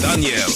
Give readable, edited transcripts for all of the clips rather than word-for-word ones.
Daniel.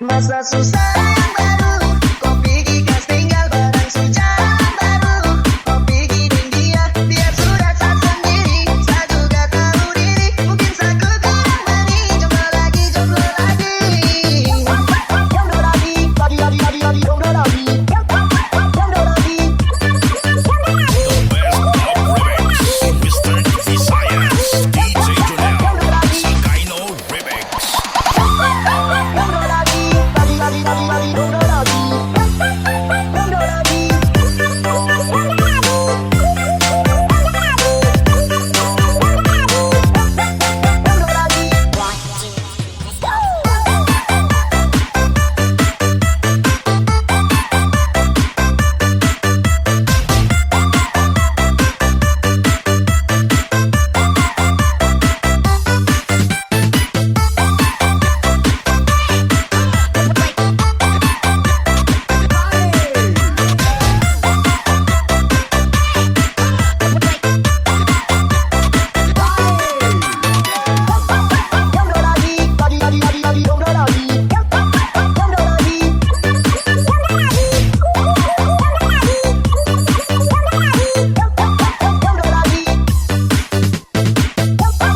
Masa susah yang baru, kopi gigas tinggal barang sujam baru. Kopi giring dia, biar sudah tak sendiri. Saya juga tahu diri, mungkin saya kurang berani. Jomblo lagi, jomblo lagi. Jomblo lagi, lagi, jomblo lagi. Jomblo lagi. Mr. Visayas, DJ Jonel, Sakaino Remix. Jomblo lagi, lagi, jomblo lagi. Jomblo lagi. Jomblo lagi. Jomblo lagi, lagi, jomblo lagi. Jomblo lagi. Jomblo lagi. Jomblo lagi, lagi, jomblo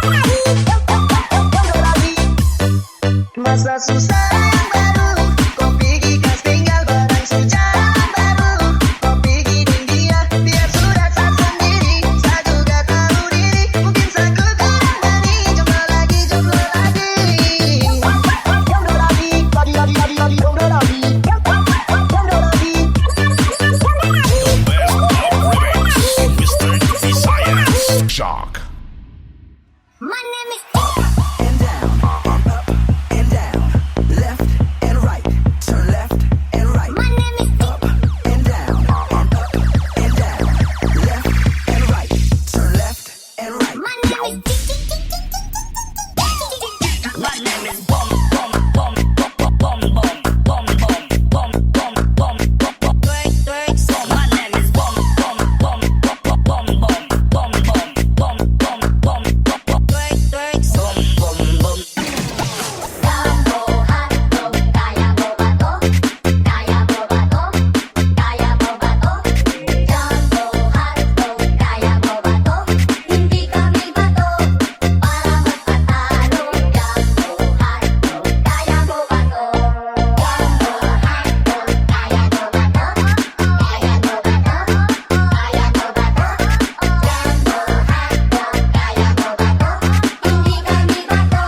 lagi. Jomblo lagi. Jomblo lagi. Masa susah yang baru, kopi gigas tinggal barang sujam baru. Kopi giring dia, biar sudah tak sendiri. Saya juga tahu diri, mungkin saya kurang berani. Jomblo lagi, jomblo lagi. Jomblo lagi, lagi, jomblo lagi. Jomblo lagi. Mr. Visayas, Shock. My name is And down, up and down, left and right, turn left and right. My name is Up and down, up and down, left and right, turn left and right. My name is My name is Bum Bum Bum Bum Bum Bum Bum Bum Bum Bum Bum Twerk Twerk Song. My name is Bum Bum Bum Bum Bum Bum Bum Bum Bum Twerk Twerk Song. Bum Bum. Sambo hotdog, kaya mo ba to? Kaya mo ba to? Kaya mo ba to? Jumbo hotdog, kaya mo ba to? Hindi kami bato para magpatalo. Jumbo hotdog, kaya mo ba to? Jumbo hotdog, kaya mo ba to? Kaya mo ba to? Kaya mo ba to? Jumbo hotdog, kaya mo ba to? Hindi kami bato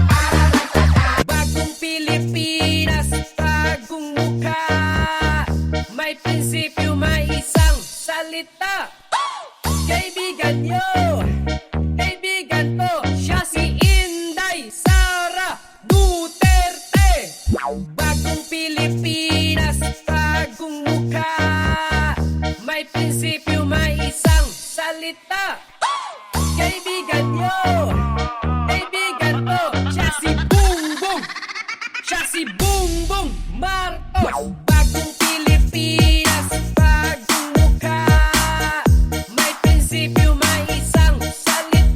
para magpatalo. Bagong Pilipinas, bagong mukha. May prinsipyo, may isang salita. Kaibigan nyo, kaibigan ko, siya si Inday Sara Duterte. Bagong Pilipinas, bagong mukha. May prinsipyo, may isang salita. Kaibigan nyo, kaibigan ko, siya si Bongbong, siya si Bongbong Marcos. Bagong Pilipinas, bagong mukha. May prinsipyo, may isang salita.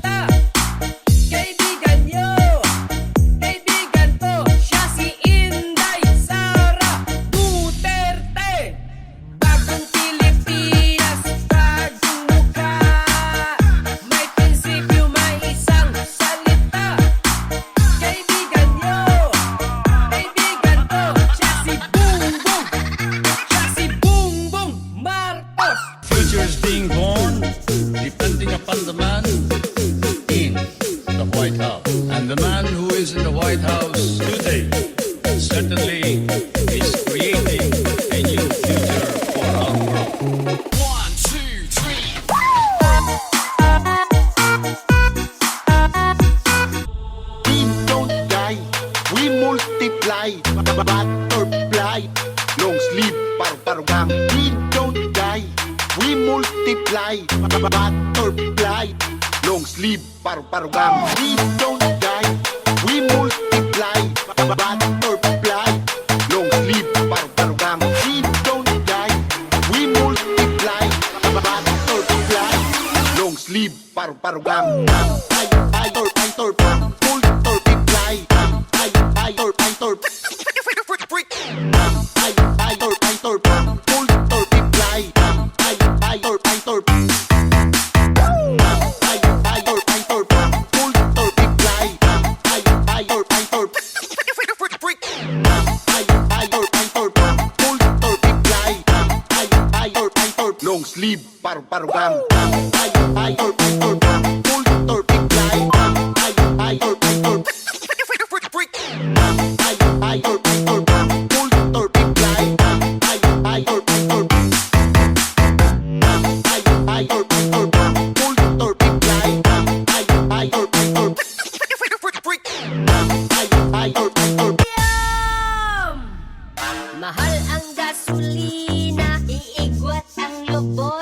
Future is being born depending upon the man in the White House. And the man who is in the White House today certainly is creating a new future for our world. 1, 2, 3. We don't die, we multiply. Butterfly, long sleeve, paru-parugam. We don't die, we multiply. Butterfly, long sleeve, paru-parugam. We don't die, we multiply. Butterfly, long sleeve, paru-parugam. We don't die, we multiply. Butterfly, long sleeve, paru-parugam. Long sleeve, paru-parugam. Mahal ang gasolina, iigwat ang lubot.